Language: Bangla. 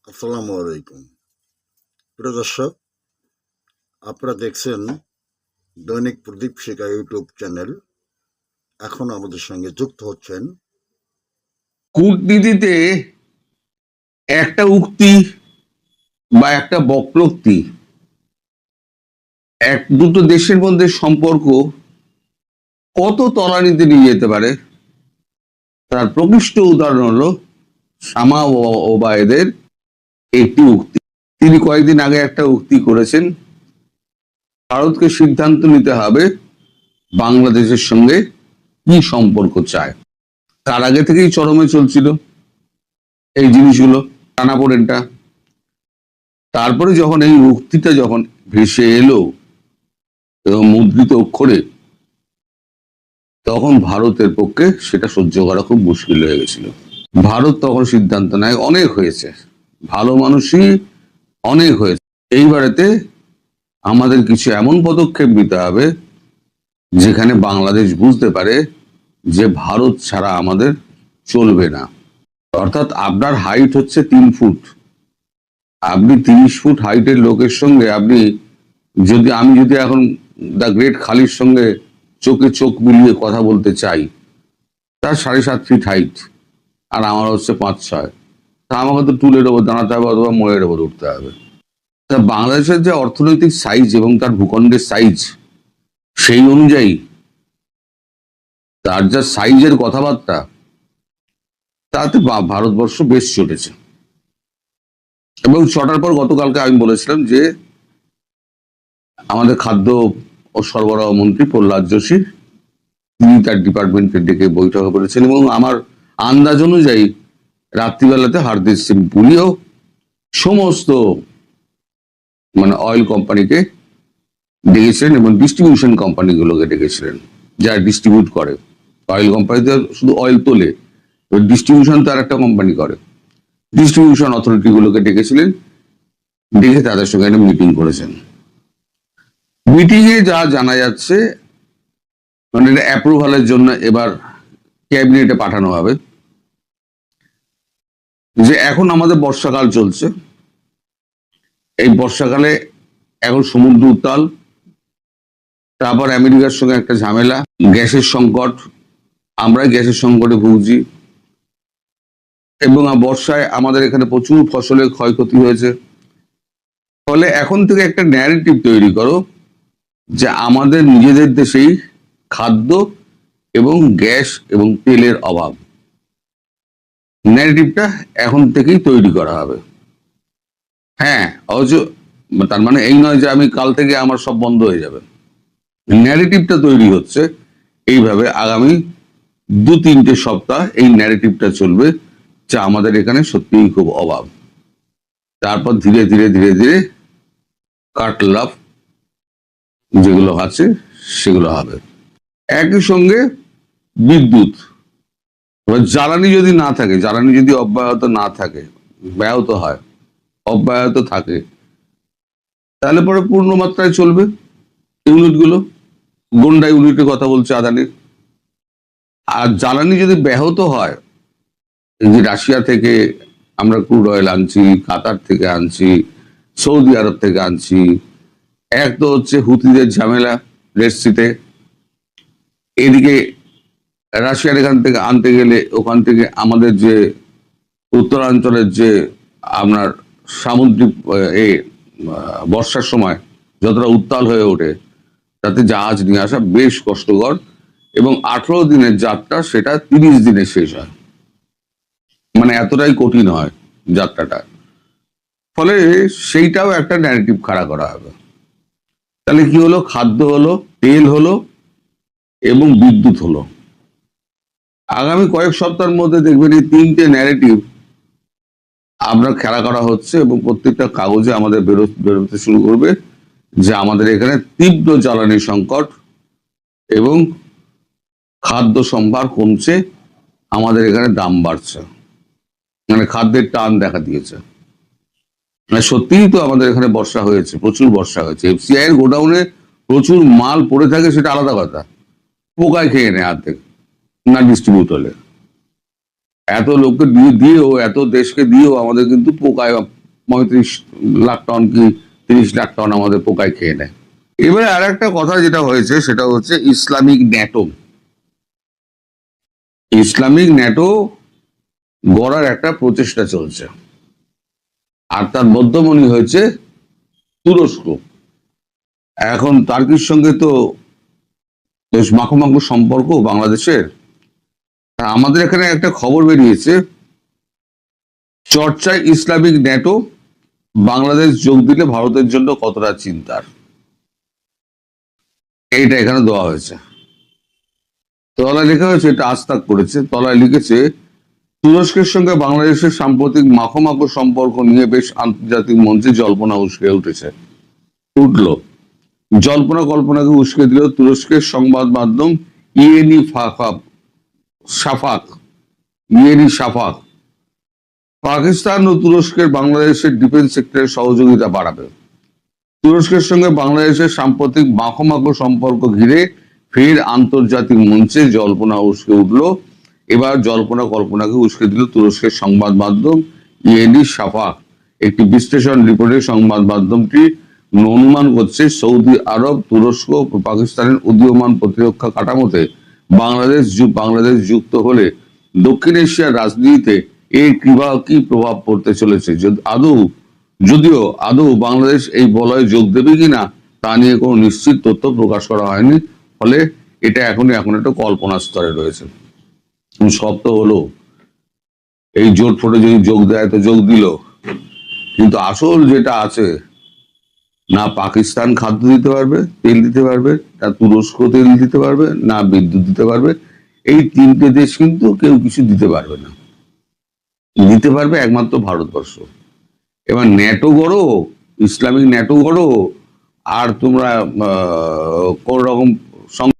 আসসালামু আলাইকুম। প্রিয় দর্শক, আপনারা দেখছেন দৈনিক প্রদীপ শিকা ইউটিউব চ্যানেল। এখন আমাদের সঙ্গে যুক্ত হচ্ছেন কূটনীতিতে একটা উক্তি বা একটা বক্রোক্তি এক দুটো দেশের মধ্যে সম্পর্ক কত তলানিতে নিয়ে যেতে পারে তার প্রকৃষ্ট উদাহরণ হলো শামা ওবায়েদের একটি উক্তি। তিনি কয়েকদিন আগে একটা উক্তি করেছেন, ভারতকে সিদ্ধান্ত নিতে হবে বাংলাদেশের সঙ্গে কি সম্পর্ক চায়। তার আগে থেকেই চরমে চলছিল এই জিনিসগুলো, টানাপোড়েনটা। তারপরে যখন এই উক্তিটা যখন ভেসে এলো এবং মুদ্রিত অক্ষরে, তখন ভারতের পক্ষে সেটা সহ্য করা খুব মুশকিল হয়ে গেছিল। ভারত তখন সিদ্ধান্ত নেয়, অনেক হয়েছে, ভালো মানুষই অনেক হয়েছে, এইবারেতে আমাদের কিছু এমন পদক্ষেপ নিতে হবে যেখানে বাংলাদেশ বুঝতে পারে যে ভারত ছাড়া আমাদের চলবে না। অর্থাৎ আপনার হাইট হচ্ছে 3 ফুট, আপনি 30 ফুট হাইটের লোকের সঙ্গে আমি যদি এখন দ্য গ্রেট খালির সঙ্গে চোখে চোখ মিলিয়ে কথা বলতে চাই, তার 7.5 ফিট হাইট আর আমার হচ্ছে 5-6, তা আমাকে তো টুলের ওপর দাঁড়াতে হবে অথবা মোড়ের ওপর উঠতে হবে। তা বাংলাদেশের যে অর্থনৈতিক সাইজ এবং তার ভূখণ্ডের সাইজ, সেই অনুযায়ী তার যা সাইজের কথাবার্তা, তাতে ভারতবর্ষ বেশ চটেছে। এবং চটার পর গতকালকে আমি বলেছিলাম যে আমাদের খাদ্য ও সরবরাহ মন্ত্রী প্রহ্লাদ যোশী, তিনি তার ডিপার্টমেন্টকে ডেকে বৈঠকে করেছেন এবং আমার আন্দাজ অনুযায়ী রাত্রিবেলাতে হরদীপ সিং পুরিও সমস্ত অয়েল কোম্পানিকে ডেকেছিলেন এবং ডিস্ট্রিবিউশন কোম্পানিগুলোকে ডেকেছিলেন, যারা ডিস্ট্রিবিউট করে। অয়েল কোম্পানিতে শুধু অয়েল তোলে, ডিস্ট্রিবিউশন তো আর একটা কোম্পানি করে। ডিস্ট্রিবিউশন অথরিটি গুলোকে ডেকেছিলেন, ডেকে তাদের সঙ্গে একটা মিটিং করেছেন। মিটিং এ যা জানা যাচ্ছে, এটা অ্যাপ্রুভালের জন্য এবার ক্যাবিনেটে পাঠানো হবে, যে এখন আমাদের বর্ষাকাল চলছে, এই বর্ষাকালে এখন সমুদ্র উত্তাল, তারপর আমেরিকার সঙ্গে একটা ঝামেলা, গ্যাসের সংকট, আমরা গ্যাসের সংকটে ভুগছি, এবং বর্ষায় আমাদের এখানে প্রচুর ফসলের ক্ষয়ক্ষতি হয়েছে। ফলে এখন থেকে একটা ন্যারেটিভ তৈরি করো যে আমাদের নিজেদের দেশেই খাদ্য এবং গ্যাস এবং তেলের অভাব। ন্যারেটিভটা এখন থেকেই তৈরি করা হবে। হ্যাঁ, অথচ তার মানে এই নয় যে আমি কাল থেকে আমার সব বন্ধ হয়ে যাবে। ন্যারেটিভটা তৈরি হচ্ছে এইভাবে, আগামী 2-3টে সপ্তাহ এই ন্যারেটিভটা চলবে যে আমাদের এখানে সত্যিই খুব অভাব। তারপর ধীরে ধীরে ধীরে ধীরে কাট লাভ যেগুলো আছে সেগুলো হবে। একই সঙ্গে বিদ্যুৎ, জ্বালানি যদি না থাকে, জ্বালানি যদি অব্যাহত না থাকে, ব্যাহত হয়, অব্যাহত থাকে, তাহলে পরে পূর্ণ মাত্রায় চলবে ইউনিট গুলো। গন্ডা ইউনিটের কথা বলছে আদানির। আর জ্বালানি যদি ব্যাহত হয়, যে রাশিয়া থেকে আমরা ক্রুড অয়েল আনছি, কাতার থেকে আনছি, সৌদি আরব থেকে আনছি, এক তো হচ্ছে হুতিদের ঝামেলা রেড সিতে, এদিকে রাশিয়ার এখান থেকে আনতে গেলে ওখান থেকে আমাদের যে উত্তরাঞ্চলের যে আপনার সামুদ্রিক বর্ষার সময় যতটা উত্তাল হয়ে ওঠে, তাতে জাহাজ নিয়ে আসা বেশ কষ্টকর, এবং 18 দিনের যাত্রা সেটা 30 দিনে শেষ হয়, এতটাই কঠিন হয় যাত্রাটা। ফলে সেইটাও একটা ন্যারেটিভ খাড়া করা হবে। তাহলে কি হলো? খাদ্য হলো, তেল হলো এবং বিদ্যুৎ হলো। আগামী কয়েক সপ্তাহের মধ্যে দেখবেন এই 3টে ন্যারেটিভ আপনার খেলা করা হচ্ছে এবং প্রত্যেকটা কাগজে আমাদের বেরোতে শুরু করবে যে আমাদের এখানে তীব্র জ্বালানি সংকট এবং খাদ্য সম্ভার কমছে, আমাদের এখানে দাম বাড়ছে, খাদ্যের টান দেখা দিয়েছে। সত্যিই তো আমাদের এখানে বর্ষা হয়েছে, প্রচুর বর্ষা হয়েছে। এফসিআই এর গোডাউনে প্রচুর মাল পড়ে থাকে, সেটা আলাদা কথা, পোকায় খেয়ে নেয় অর্ধেক না ডিস্ট্রিবিউট হলে। এত লোককে দিয়েও, এত দেশকে দিয়েও আমাদের কিন্তু পোকায় 35 লাখ টন কি 30 লাখ টন আমাদের পোকায় খেয়ে নেয়। এবারে আর একটা কথা যেটা হয়েছে সেটা হচ্ছে ইসলামিক ন্যাটো। ইসলামিক ন্যাটো গড়ার একটা প্রচেষ্টা চলছে, আর তার মধ্যমণি হয়েছে তুরস্ক। এখন টার্কির সঙ্গে তো বেশ মাখো মাখো সম্পর্ক বাংলাদেশের। আমাদের এখানে একটা খবর বেরিয়েছে, চর্চায় ইসলামিক ন্যাটো, বাংলাদেশ যোগ দিলে ভারতের জন্য কতটা চিন্তার, এইটা এখানে দেওয়া হয়েছে। তলায় লেখা হয়েছে, এটা আস্তাক করেছে, তলায় লিখেছে তুরস্কের সঙ্গে বাংলাদেশের সাম্প্রতিক মাখো মাখো সম্পর্ক নিয়ে বেশ আন্তর্জাতিক মঞ্চে জল্পনা উঠলো। জল্পনা কল্পনাকে উস্কে দিল তুরস্কের সংবাদ মাধ্যম ইয়েনি শাফাক। পাকিস্তান ও তুরস্কের বাংলাদেশের ডিফেন্স সেক্টরের সহযোগিতা বাড়াবে। তুরস্কের সঙ্গে বাংলাদেশের সাম্প্রতিক মাখো মাখো সম্পর্ক ঘিরে ফের আন্তর্জাতিক মঞ্চে জল্পনা উস্কে উঠল। এবার জল্পনা কল্পনাকে উস্কে দিল তুরস্কের সংবাদ মাধ্যম ইয়েনি শাফাক। একটি বিশ্লেষণ রিপোর্টে সংবাদ মাধ্যমটি অনুমান করছে সৌদি আরব, তুরস্ক ও পাকিস্তানের উদীয়মান প্রতিরক্ষা কাঠামোতে বাংলাদেশ যুক্ত হলে দক্ষিণ এশিয়ার রাজনীতিতে এর কি প্রভাব পড়তে চলেছে, যদিও আদৌ বাংলাদেশ এই বলয়ে যোগ দেবে কিনা তা নিয়ে কোনো নিশ্চিত তথ্য প্রকাশ করা হয়নি। ফলে এটা এখন একটা কল্পনা স্তরে রয়েছে। সব তো হলো, এই জোট ফোটে যদি যোগ দেয় তো যোগ দিল, কিন্তু আসল যেটা আছে, না পাকিস্তান খাদ্য দিতে পারবে, তেল দিতে পারবে, না তুরস্ক তেল দিতে পারবে, না বিদ্যুৎ দিতে পারবে। এই তিনটে দেশ কিন্তু কেউ কিছু দিতে পারবে না, দিতে পারবে একমাত্র ভারতবর্ষ। এবার ন্যাটো গড়ো, ইসলামিক ন্যাটো গড়ো, আর তোমরা কোন রকম